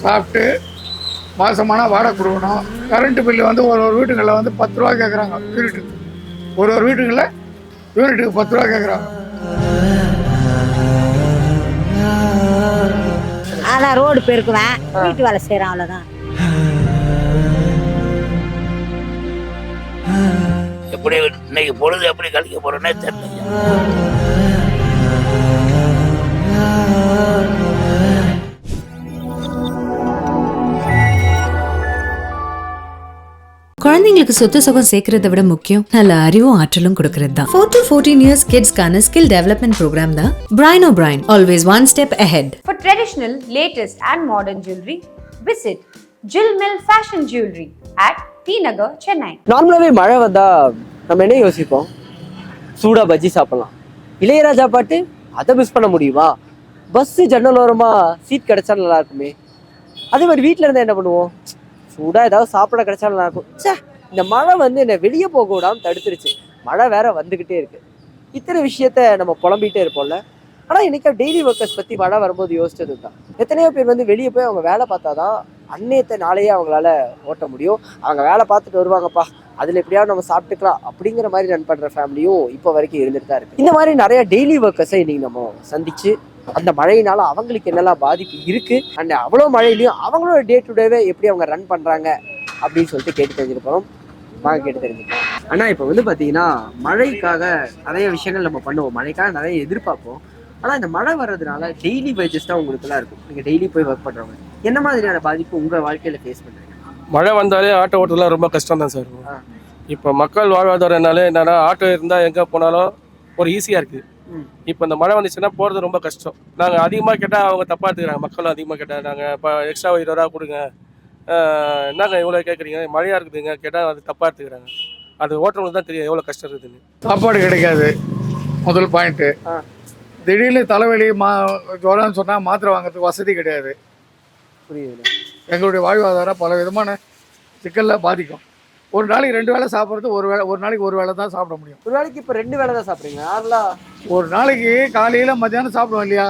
சாப்பிட்டு மாதமான வாடகை கொடுக்கணும். கரண்ட்டு பில்லு வந்து ஒரு வீட்டுகளில் வந்து 10 ரூபா கேட்குறாங்க யூனிட்டுக்கு. ஒரு வீட்டுகளில் யூனிட்டுக்கு 10 ரூபா கேட்குறாங்க. அதான் ரோடு பெருக்குவேன், வீட்டு வேலை செய்கிறேன், அவ்வளோதான். எப்படி இன்னைக்கு பொழுது எப்படி கழிக்க போறேன்னே தெரியல. குழந்தைங்களுக்கு சொத்து சுகம் சேர்க்கறத விட முக்கியம் நல்ல அறிவும் ஆற்றலும் கொடுக்கறது தான். 4 to 14 years kidsக்கான ஸ்கில் டெவலப்மெண்ட் ப்ரோக்ராம் தான் Brian O'Brien, always one step ahead. For traditional, latest and modern jewelry, visit Jill Mill Fashion Jewelry at T Nagar, Chennai. நார்மலாவே மழை வந்தா நம்ம என்ன யோசிப்போம்? சூடா பஜ்ஜி சாப்பிடலாம். இளையராஜா பாட்டு அதை மிஸ் பண்ண முடியுமா? பஸ் ஜன்னலோரமா சீட் கிடைச்சா நல்லா இருக்குமே. அதே மாதிரி வீட்டுல இருந்தா என்ன பண்ணுவோம்? சூடா ஏதாவது சாப்பிட கிடைச்சா நல்லா இருக்கும். சே, இந்த மழை வந்து என்னை வெளியே போக விடாம தடுத்துருச்சு. மழை வேற வந்துகிட்டே இருக்கு. இத்தனை விஷயத்த நம்ம புலம்பிகிட்டே இருப்போம்ல. ஆனா இன்னைக்கு டெய்லி ஒர்க்கர்ஸ் பத்தி மழை வரும்போது யோசிச்சது தான். எத்தனையோ பேர் வந்து வெளியே போய் அவங்க வேலை பார்த்தாதான் அன்னையத்த நாளையே அவங்களால ஓட்ட முடியும். அவங்க வேலை பார்த்துட்டு வருவாங்கப்பா, அதுல எப்படியாவது நம்ம சாப்பிட்டுக்கலாம் அப்படிங்கிற மாதிரி ரன் பண்ற ஃபேமிலியும் இப்போ வரைக்கும் இருந்துட்டு தான் இருக்கு. இந்த மாதிரி நிறைய டெய்லி ஒர்க்கர்ஸை இன்னைக்கு நம்ம சந்திச்சு அந்த மழையினால அவங்களுக்கு என்னெல்லாம் பாதிப்பு இருக்கு, அண்ட் அவ்வளோ மழையிலையும் அவங்களோட டே டு டேவே எப்படி அவங்க ரன் பண்றாங்க அப்படின்னு சொல்லிட்டு கேட்டு தெரிஞ்சுருப்போம். வாங்க கேட்டு தெரிஞ்சுக்கலாம். ஆனா இப்போ வந்து பாத்தீங்கன்னா மழைக்காக நிறைய விஷயங்கள் நம்ம பண்ணுவோம், மழைக்காக நிறைய எதிர்பார்ப்போம். ஆனா இந்த மழை வர்றதுனால டெய்லி வேஜஸ் தான் உங்களுக்கு எல்லாம் இருக்கும். நீங்க டெய்லி போய் ஒர்க் பண்றவங்க என்ன மாதிரியான பாதிப்பு உங்க வாழ்க்கையில ஃபேஸ் பண்றீங்க? மழை வந்தாலே ஆட்டோ ஓட்டுறதுலாம் ரொம்ப கஷ்டம் தான் சார். இப்போ மக்கள் வாழ்வாதாரம் என்னாலே என்னன்னா ஆட்டோ இருந்தால் எங்கே போனாலும் ஒரு ஈஸியாக இருக்குது. இப்போ இந்த மழை வந்துச்சுன்னா போகிறது ரொம்ப கஷ்டம். நாங்கள் அதிகமாக கேட்டால் அவங்க தப்பாக எடுத்துக்கிறாங்க. மக்களும் அதிகமாக கேட்டால் நாங்கள் இப்போ எக்ஸ்ட்ரா 20 ரூபா கொடுங்க, என்னங்க இவ்வளோ கேட்குறீங்க, மழையாக இருக்குதுங்க கேட்டால் அது தப்பாக எடுத்துக்கிறாங்க. அது ஓட்டுறவங்களுக்கு தான் தெரியும் எவ்வளோ கஷ்டம் இருக்குதுன்னு. சாப்பாடு கிடைக்காது முதல் பாயிண்ட்டு. திடீர்னு தலைவலி ஜுரம்னு சொன்னால் மாத்திரை வாங்கிறதுக்கு வசதி கிடையாது. புரியுது. எங்களுடைய வாழ்வாதாரம் பல விதமான சிக்கலில் பாதிக்கும். ஒரு நாளைக்கு 2 வேளை சாப்பிட்றது ஒரு நாளைக்கு ஒரு வேளை தான் சாப்பிட முடியும். ஒரு நாளைக்கு இப்போ 2 வேளை தான் சாப்பிட்றீங்க? யாரெல்லாம் ஒரு நாளைக்கு காலையில் மத்தியானம் சாப்பிடுவோம் இல்லையா?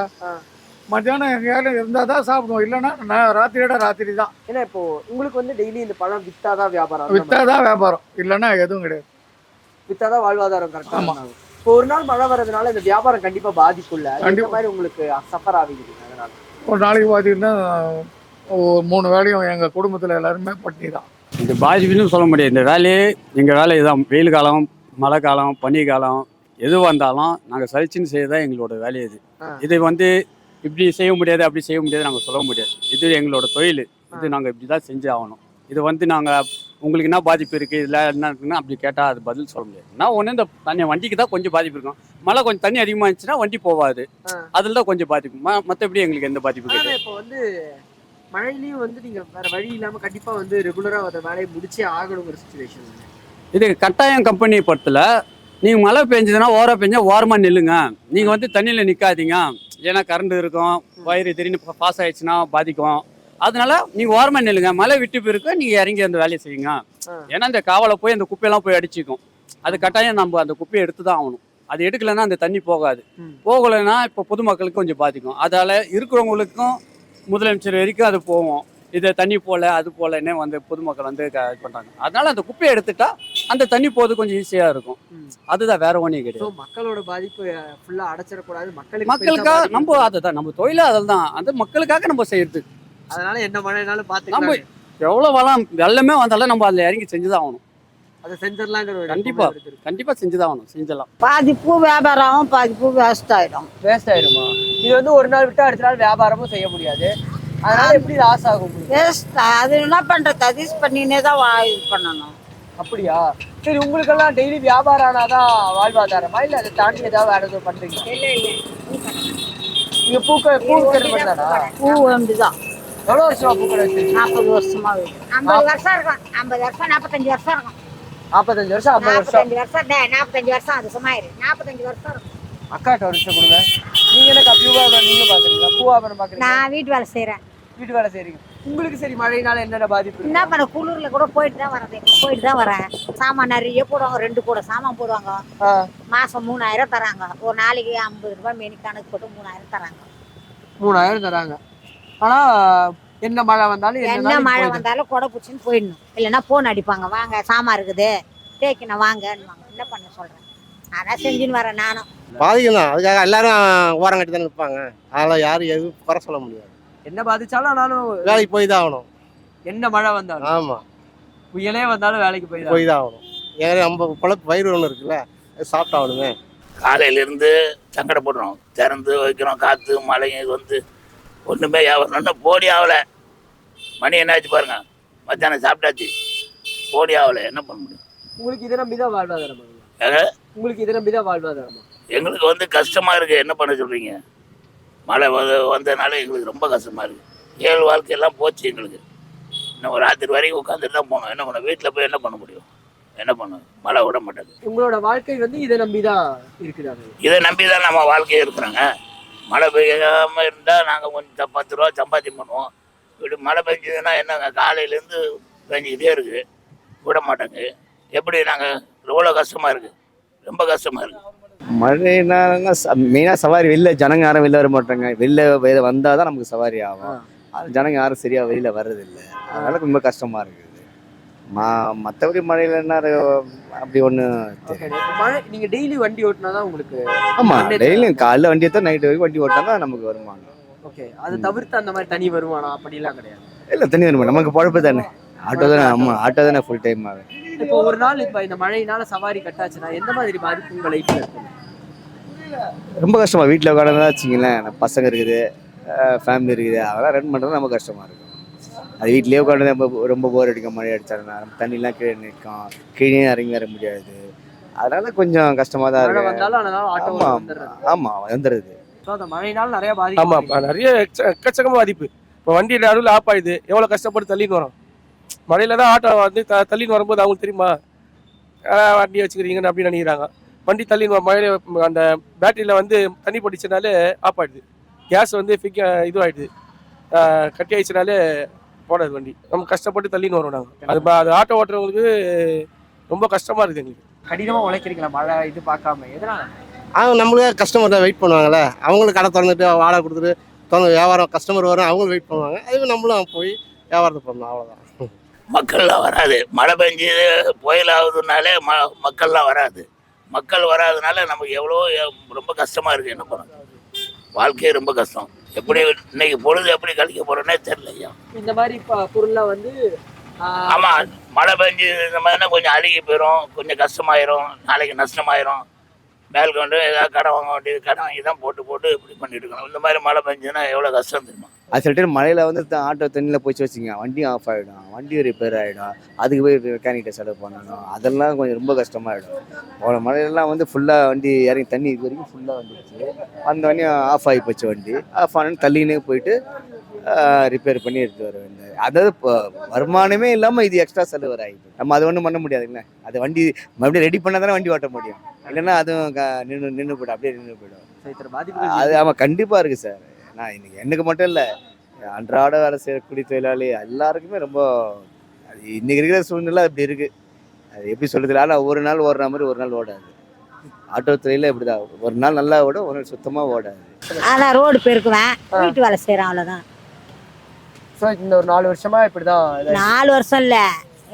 மத்தியானம் எங்கேயாலும் இருந்தால் தான் சாப்பிடுவோம், இல்லைன்னா நான் ராத்திரி தான். ஏன்னா இப்போ உங்களுக்கு வந்து டெய்லி இந்த பழம் வித்தாதான் வியாபாரம்? வித்தாதான் வியாபாரம், இல்லைன்னா எதுவும் கிடையாது. வித்தாதான் வாழ்வாதாரம். கரெக்டாக. ஆமாம். இப்போ ஒரு நாள் மழை வர்றதுனால இந்த வியாபாரம் கண்டிப்பாக பாதிக்குள்ள அந்த மாதிரி உங்களுக்கு சஃபர் ஆகிடுது. அதனால ஒரு நாளைக்கு பார்த்தீங்கன்னா 3 வேளையும் எங்கள் குடும்பத்தில் எல்லாருமே பட்டினி தான். இது பாதிப்புன்னு சொல்ல முடியாது. இந்த வேலையே எங்கள் வேலை இதுதான். வெயில் காலம், மழை காலம், பனி காலம் எது வந்தாலும் நாங்கள் சலிச்சுன்னு செய்யதான் எங்களோட வேலையை. இது வந்து இப்படி செய்ய முடியாது அப்படி செய்ய முடியாது நாங்கள் சொல்ல முடியாது. இது எங்களோட தொழில். இது நாங்கள் இப்படி தான் செஞ்சு ஆகணும். இது வந்து நாங்கள் உங்களுக்கு என்ன பாதிப்பு இருக்குது, இதில் என்ன இருக்குன்னா அப்படி கேட்டால் அது பதில் சொல்ல முடியாது. நான் ஒன்று இந்த தண்ணி வண்டிக்கு தான் கொஞ்சம் பாதிப்பு இருக்கும். மழை கொஞ்சம் தண்ணி அதிகமாக இருந்துச்சுன்னா வண்டி போகாது, அதில் தான் கொஞ்சம் பாதிப்பு. மற்றபடி எங்களுக்கு எந்த பாதிப்பு கிடையாது. இப்போ வந்து மழையிலையும் வந்து நீங்கள் வேறு வழி இல்லாமல் கண்டிப்பாக வந்து ரெகுலராக அந்த வேலையை முடிச்சே ஆகணுங்கிற சுச்சுவேஷன். இது கட்டாயம் கம்பெனியை பொறுத்தல. நீங்கள் மழை பெஞ்சதுன்னா ஓரம் பெஞ்சா ஓரமாக நில்லுங்க. நீங்கள் வந்து தண்ணியில் நிற்காதீங்க. ஏன்னா கரண்ட் இருக்கும், வயிறு திடீர்னு பாஸ் ஆயிடுச்சுன்னா பாதிக்கும். அதனால நீங்கள் ஓரமாக நில்லுங்க. மழை விட்டு போயிருக்க நீங்கள் இறங்கி அந்த வேலையை செய்யுங்க. ஏன்னா இந்த காவலை போய் அந்த குப்பையெல்லாம் போய் அடிச்சிக்கும். அது கட்டாயம் நம்ம அந்த குப்பையை எடுத்து தான் ஆகணும். அது எடுக்கலைன்னா அந்த தண்ணி போகாது. போகலைன்னா இப்போ பொதுமக்களுக்கு கொஞ்சம் பாதிக்கும். அதால் இருக்கிறவங்களுக்கும் முதலமைச்சர் வரைக்கும் அது போவோம். இது தண்ணி போல அது போலன்னே வந்து பொதுமக்கள் வந்து இது பண்ணுறாங்க. அதனால அந்த குப்பையை எடுத்துட்டா அந்த தண்ணி போது கொஞ்சம் ஈஸியாக இருக்கும். அதுதான், வேற ஒன்றும் கிடையாது. மக்களோட பாதிப்பு ஃபுல்லாக அடைச்சிடக்கூடாது. மக்களுக்காக நம்ம அதுதான் நம்ம தொழிலாக அதில் தான் அந்த மக்களுக்காக நம்ம செய்யறது. அதனால என்ன மழைனாலும் பார்த்து நம்ம எவ்வளோ வளம் வெள்ளமே வந்தாலும் நம்ம அதில் இறங்கி செஞ்சுதான் ஆகணும். அதை செஞ்சிடலாங்கிற கண்டிப்பாக செஞ்சுதான் ஆகணும். செஞ்சலாம். பாதிப்பு வியாபாரம் ஆகும், பாதிப்பு வேஸ்ட் ஆயிடுமா? இது வந்து ஒரு நாள் விட்டு அடுத்த நாள் வியாபாரமும் செய்ய முடியாது. அதனால எப்படி லாஸ் ஆகும்? வேஸ்ட். அது என்ன பண்றது, அட்ஜஸ்ட் பண்ணினே தான் இது பண்ணணும். அப்படியா? சரி, உங்களுக்கெல்லாம் டெய்லி வியாபாரம் ஆனாதான் வாழ்வாதாரமா இல்லை அதை தாண்டி ஏதாவது வேற எதுவும் பண்றீங்க? நீங்க பூக்கடை பண்ணாடா? பூ வந்துதான் எவ்வளவு வருஷமா பூக்கடை வச்சிருக்கீங்க? 40 வருஷமா 50 வருஷம் இருக்கும். 50 வருஷம் 45 வருஷம் இருக்கும். 45 வருஷம் 50 வருஷம். 45 வருஷம் 45 வருஷம் அது சும்மா 45 வருஷம் இருக்கும். அக்காட்ட ஒரு விஷயம் கொடுங்க. நீங்க என்ன பூ வியாபாரம் நீங்க பாக்குறீங்களா? பூ வியாபாரம் பாக்குறீங்க? நான் வீட்டு வேலை செய்யறேன். வீட்டு வேலை செய்றீங்க. உங்களுக்கு சரி மழையினால என்னென்ன பாதிப்பு? என்ன பண்ண, குளிர்ல கூட போயிட்டு தான் வரேன். சாமான் நிறைய போடுவாங்க, 2 கூட சாமான் போடுவாங்க. மாசம் 3000 தராங்க. ஒரு நாளைக்கு 50 ரூபாய் மெனி கணக்கு போட்டு 3000 தராங்க. 3000 தராங்க. ஆனா என்ன மழை வந்தாலும் என்ன மழை வந்தாலும் கொடை பிடிச்சின்னு போயிடணும். இல்லைன்னா போன் அடிப்பாங்க, வாங்க சாமான் இருக்குது தேய்க்கணும் வாங்கன்னுவாங்க. என்ன பண்ண சொல்றேன், அதான் செஞ்சுன்னு வரேன் நானும். பாதிக்கும் தான். அதுக்காக எல்லாரும் ஓரம் கட்டி தான் நிற்பாங்க. அதெல்லாம் யாரும் எதுவும் குறை சொல்ல முடியாது. என்ன பாதிச்சாலும் நானும் வேலைக்கு போய் தான் ஆகணும். என்ன மழை வந்தாலும் ஆமாம், புயலே வந்தாலும் வேலைக்கு போய் தான் ஆகணும். ஏன்னா நம்ம பொழப்பு பயிர் ஒன்று இருக்குல்ல, அது சாப்பிட்டாகணுமே. காலையிலேருந்து சங்கடப்படுறோம், திறந்து வைக்கிறோம், காற்று மழையும் வந்து ஒன்றுமே வியாபாரம் போடி ஆகலை. மணி என்னாச்சு பாருங்க, மத்தியானம் சாப்பிட்டாச்சு, போடி ஆகலை. என்ன பண்ண முடியும்? உங்களுக்கு இதை நம்பிதான் வாழ்வாதாரமா? உங்களுக்கு இதை நம்பிதான் வாழ்வாதாரமா? எங்களுக்கு வந்து கஷ்டமாக இருக்குது. என்ன பண்ண சொல்கிறீங்க? மழை வந்ததுனால எங்களுக்கு ரொம்ப கஷ்டமாக இருக்குது. ஏழு வாழ்க்கையெல்லாம் போச்சு எங்களுக்கு. இன்னும் ஒரு ராத்திரி வரைக்கும் உட்காந்துட்டு தான் போனோம். என்ன பண்ண, வீட்டில் போய் என்ன பண்ண முடியும்? என்ன பண்ண, மழை விட மாட்டேங்குது. உங்களோட வாழ்க்கை வந்து இதை நம்பிதான் இருக்குதாங்க? இதை நம்பி தான் நம்ம வாழ்க்கையே இருக்கிறாங்க. மழை பெய்யாமல் இருந்தால் நாங்கள் கொஞ்சம் 10 ரூபா சம்பாத்தியம் பண்ணுவோம். இப்படி மழை பெஞ்சதுன்னா என்னங்க, காலையிலேருந்து பெஞ்சிக்கிட்டே இருக்குது, விட மாட்டாங்க. எப்படி நாங்கள் எவ்வளோ கஷ்டமாக இருக்குது, ரொம்ப கஷ்டமாக இருக்குது. மழைனா மெயினாக சவாரி வெளில ஜனங்க யாரும் வெளில வர மாட்டாங்க. வெளில வந்தால் தான் நமக்கு சவாரி ஆகும். அது ஜனங்க யாரும் சரியாக வெளியில் வர்றதில்லை. அதனால ரொம்ப கஷ்டமாக இருக்குது. மற்றபடி மழையில் என்ன அப்படி ஒன்று. மழை நீங்க டெய்லி வண்டி ஓட்டினா தான் உங்களுக்கு? ஆமாம், டெய்லியும் காலைல வண்டி எடுத்தால் நைட்டு வரைக்கும் வண்டி ஓட்டினா தான் நமக்கு வருமானம். ஓகே, அது தவிர்த்து அந்த மாதிரி தனி வருமானம் அப்படிலாம் கிடையாது? இல்லை, தனி வருமானம் நமக்கு பழப்பு தானே. ஆட்டோ தானே. ஆமாம், ஆட்டோ தானே ஃபுல் டைம் ஆகும். இப்போ ஒரு நாள் இப்போ இந்த மழையினால சவாரி கட்டாச்சுன்னா எந்த மாதிரி பாதிப்பு உங்கள் லைஃப்ல இருக்கு? ரொம்ப கஷ்டமாக வீட்டில் உட்காந்து வச்சிங்களேன், பசங்க இருக்குது, ஃபேமிலி இருக்குது, அதெல்லாம் ரன் பண்ணுறது ரொம்ப கஷ்டமாக இருக்கும். அது வீட்லேயே உட்காந்து ரொம்ப போர் அடிக்கும். மழை அடித்தாருன்னா தண்ணிலாம் கீழே நிற்கும், கீழே இறங்கி வர முடியாது. அதனால கொஞ்சம் கஷ்டமாக தான் இருக்கும். ஆமாம், வந்துடுது. ஸோ அந்த மழையினால நிறைய பாதிப்பு. ஆமாம், நிறைய எக்கச்சக்கமாக பாதிப்பு. இப்போ வண்டியில் நடுவில் ஆப் ஆயிடுது, எவ்வளோ கஷ்டப்பட்டு தள்ளின்னு வரோம். மழையில் தான் ஆட்டோ வந்து தள்ளின்னு வரும்போது அவங்களுக்கு தெரியுமா வண்டியை வச்சுக்கிறீங்கன்னு அப்படின்னு நினைக்கிறாங்க. வண்டி தள்ளின்னு மழையில் அந்த பேட்டரியில் வந்து தண்ணி போட்டுச்சுனாலே ஆஃப் ஆகிடுது. கேஸ் வந்து இதுவாகிடுது, கட்டி ஆயிடுச்சுனாலே போடாது வண்டி. நம்ம கஷ்டப்பட்டு தள்ளின்னு வரோம் நாங்கள். அது ஆட்டோ ஓட்டுறவங்களுக்கு ரொம்ப கஷ்டமாக இருக்குது. எங்களுக்கு கடினமாக உழைக்கிறீங்களா மழை இது பார்க்காம? எதனால்? நம்மளுக்கே கஸ்டமர் தான் வெயிட் பண்ணுவாங்களே. அவங்களுக்கு கடை திறந்துட்டு வாடகை கொடுத்துட்டு வியாபாரம் கஸ்டமர் வரும், அவங்களும் வெயிட் பண்ணுவாங்க. அதுவே நம்மளும் போய் வியாபாரத்தை பண்ணணும், அவ்வளோதான். மக்கள்லாம் வராது. மழை பெஞ்சு புயல் ஆகுதுனாலே மக்கள்லாம் வராது. மக்கள் வராதனால நமக்கு எவ்வளோ ரொம்ப கஷ்டமாக இருக்குது. என்ன பண்ண, வாழ்க்கையே ரொம்ப கஷ்டம். எப்படி இன்னைக்கு பொழுது எப்படி கழிக்க போகிறோன்னே தெரியலையா. இந்த மாதிரி பொருளை வந்து ஆமாம், மழை பெஞ்சு இந்த மாதிரினா கொஞ்சம் அழுகி போயிடும், கொஞ்சம் கஷ்டமாயிரும், நாளைக்கு நஷ்டமாயிரும். மேற்கொண்டு ஏதாவது கடை வாங்க வேண்டியது, கடை வாங்கி தான் போட்டு இப்படி பண்ணிட்டு இருக்கணும். இந்த மாதிரி மழை பெஞ்சுன்னா எவ்வளோ கஷ்டம் தெரியுமா? அது சில டைம் மழையில் வந்து ஆட்டோ தண்ணியில் போச்சு வச்சுங்க, வண்டி ஆஃப் ஆகிடும், வண்டி ரிப்பேர் ஆகிடும், அதுக்கு போய் மெக்கானிக்கிட்ட செலவு பண்ணணும். அதெல்லாம் கொஞ்சம் ரொம்ப கஷ்டமாகிடும். அவ்வளோ மழையிலலாம் வந்து ஃபுல்லாக வண்டி இறங்கி தண்ணி இது வரைக்கும் ஃபுல்லாக வந்துடுச்சு. அந்த வண்டி ஆஃப் ஆகி போச்சு. வண்டி ஆஃப் ஆனு தள்ளினே போயிட்டு ரிப்பேர் பண்ணி எடுத்து வர வேண்டியது. அதாவது இப்போ வருமானமே இல்லாமல் இது எக்ஸ்ட்ரா செலவு ஆகிடுது. நம்ம அது ஒன்றும் பண்ண முடியாதுங்களே. அது வண்டி மறுபடியும் ரெடி பண்ணால் தானே வண்டி ஓட்ட முடியும். இல்லைன்னா அதுவும் நின்று போய்டும், அப்படியே நின்று போய்டும். அது ஆமாம், கண்டிப்பாக இருக்குது சார். நான் இன்னைக்கு எனக்கு மட்டும் இல்லை, அன்றாட வேலை செய்யக்கூடிய தொழிலாளி எல்லாருக்குமே ரொம்ப அது இன்னைக்கு இருக்கிற சூழ்நிலை அப்படி இருக்குது. அது எப்படி சொல்கிறது, ஆனால் ஒரு நாள் ஓடுற மாதிரி ஒரு நாள் ஓடாது. ஆட்டோ தொழில இப்படி தான், ஒரு நாள் நல்லா ஓடும், ஒரு நாள் சுத்தமாக ஓடாது. அதான் ரோடு பெருக்குவேன், வீட்டு வேலை செய்கிறேன், அவ்வளோதான். ஸோ இந்த ஒரு 4 வருஷமா இப்படி தான்? 4 வருஷம் இல்லை,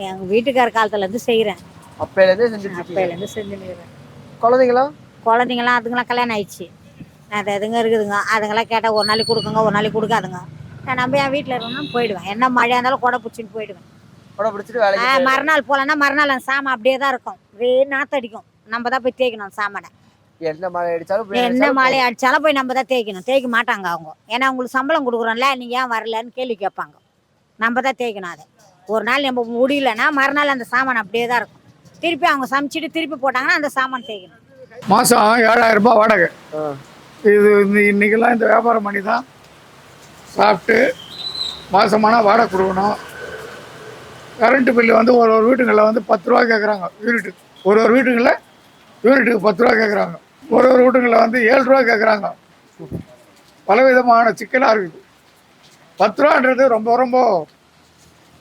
எங்கள் வீட்டுக்கார காலத்துலேருந்து செய்கிறேன். அப்பையிலேருந்தே செஞ்சுட்டு? அப்பையிலேருந்து செஞ்சுருக்கிறேன். குழந்தைங்களாம் அதுங்களாம் கல்யாணம் ஆயிடுச்சு. அது எதுங்க இருக்குதுங்க, அதுங்களாம் கேட்டால் ஒரு நாளைக்கு கொடுக்குங்க, ஒரு நாளைக்கு கொடுக்காதுங்க. நான் நம்ம என் வீட்டில் இருக்கணும்னு போயிடுவேன். என்ன மழையாக இருந்தாலும் கொடை பிடிச்சின்னு போயிடுவேன். கொடை பிடிச்சிட்டு வேலைக்கு? மறுநாள் போகலன்னா மறுநாள் அந்த சாமான் அப்படியே தான் இருக்கும், நாத்தடிக்கும். நம்ம தான் போய் தேய்க்கணும் சாமானை. என்ன மழை அடித்தாலும் போய் நம்ம தான் தேய்க்கணும். தேய்க்க மாட்டாங்க அவங்க, ஏன்னா அவங்களுக்கு சம்பளம் கொடுக்குறோம்ல, நீங்கள் ஏன் வரலன்னு கேள்வி கேட்பாங்க. நம்ம தான் தேய்க்கணும். அதை ஒரு நாள் நம்ம முடியலன்னா மறுநாள் அந்த சாமான் அப்படியே தான் இருக்கும். திருப்பி அவங்க சமைச்சிட்டு திருப்பி போட்டாங்கன்னா அந்த சாமான் தேய்க்கணும். மாதம் 7000 ரூபாய் வாடகை. ஆ. இது இன்றைக்கெல்லாம் இந்த வியாபாரம் பண்ணி தான் சாப்பிட்டு மாதமான வாடகை கொடுக்கணும். கரண்ட்டு பில்லு வந்து ஒரு வீட்டுங்களில் வந்து 10 ரூபா கேட்குறாங்க யூனிட்டுக்கு. ஒரு வீட்டுங்களில் யூனிட்டுக்கு 10 ரூபா கேட்குறாங்க. ஒரு வீட்டுங்களில் வந்து 7 ரூபா கேட்குறாங்க. பலவிதமான சிக்கலாக இருக்குது. 10 ரூபான்றது ரொம்ப ரொம்ப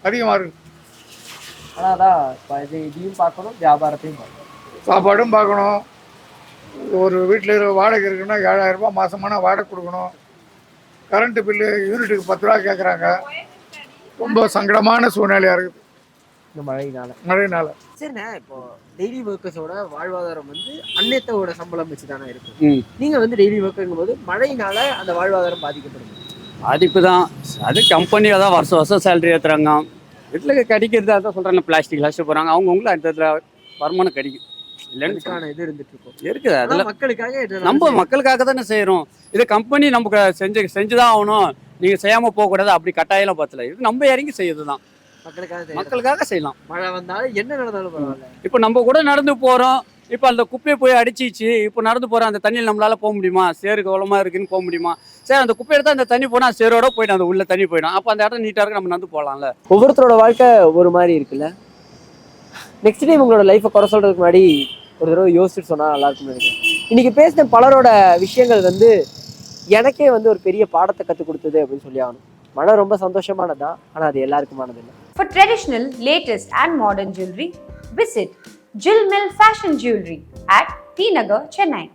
அதிகமாக இருக்குது. ஆனால் அதான் இப்போ இதையும் பார்க்கணும், வியாபாரத்தையும் பார்க்கணும், சாப்பாடும் பார்க்கணும். ஒரு வீட்டில் இருக்கிற வாடகை இருக்குன்னா 7000 ரூபாய் மாதமான வாடகை கொடுக்கணும். கரண்ட்டு பில்லு யூனிட்டுக்கு 10 ரூபா கேட்குறாங்க. ரொம்ப சங்கடமான சூழ்நிலையாக இருக்குது இந்த மழையினால. சரிண்ணே, இப்போ டெய்லி ஒர்க்கர்ஸோட வாழ்வாதாரம் வந்து அன்னைத்தோட சம்பளம் வச்சு தானே இருக்கும். நீங்கள் வந்து டெய்லி ஒர்க்குங்கும் போது மழையினால அந்த வாழ்வாதாரம் பாதிக்கப்படுது. பாதிப்பு தான். அது கம்பெனியில் தான் வருஷம் வருஷம் சேலரி ஏற்றுறாங்க. வீட்டில் கிடைக்கிறது அதான் சொல்கிறேன், பிளாஸ்டிக் லாஸ்ட்டு போகிறாங்க. அவங்கவுங்களும் அந்த இடத்துல வருமானம் கிடைக்கும். இல்லைன்னு இது இருந்துட்டு இருக்கும் இருக்குது. அதில் மக்களுக்காக நம்ம மக்களுக்காக தானே செய்கிறோம். இது கம்பெனி நமக்கு செஞ்சுதான் ஆகணும், நீங்கள் செய்யாமல் போகக்கூடாது அப்படி கட்டாயம் பார்த்தல. இது நம்ம இறங்கி செய்யுது தான், மக்களுக்காக செய்யலாம். மழை வந்தாலும் என்ன நடந்தாலும் பரவாயில்ல. இப்போ நம்ம கூட நடந்து போகிறோம். இப்போ அந்த குப்பையை போய் அடிச்சிச்சு. இப்போ நடந்து போகிறோம், அந்த தண்ணியில் நம்மளால போக முடியுமா? சேரு கவலமாக இருக்குன்னு போக முடியுமா? சரி, அந்த குப்பை எடுத்தால் அந்த தண்ணி போனால் சேரோட போயிடும், அந்த உள்ள தண்ணி போயிடும். அப்போ அந்த இடம் நீட்டாக இருக்கு, நம்ம நடந்து போகலாம்ல. ஒவ்வொருத்தரோட வாழ்க்கை ஒரு மாதிரி இருக்குல்ல. நெக்ஸ்ட் டைம் உங்களோட லைஃப்பை குறை சொல்றதுக்கு முன்னாடி ஒரு தடவை யோசிச்சுட்டு சொன்னா நல்லா இருக்கும்னு நினைக்கிறேன். இன்னைக்கு பேசின பலரோட விஷயங்கள் வந்து எனக்கே வந்து ஒரு பெரிய பாடத்தை கற்றுக் கொடுத்தது அப்படின்னு சொல்லி ஆகணும். மழை ரொம்ப சந்தோஷமானதுதான், ஆனால் அது எல்லாருக்குமானது இல்லை. For traditional, latest and modern jewelry, visit Jill Mill Fashion Jewelry at T Nagar, Chennai.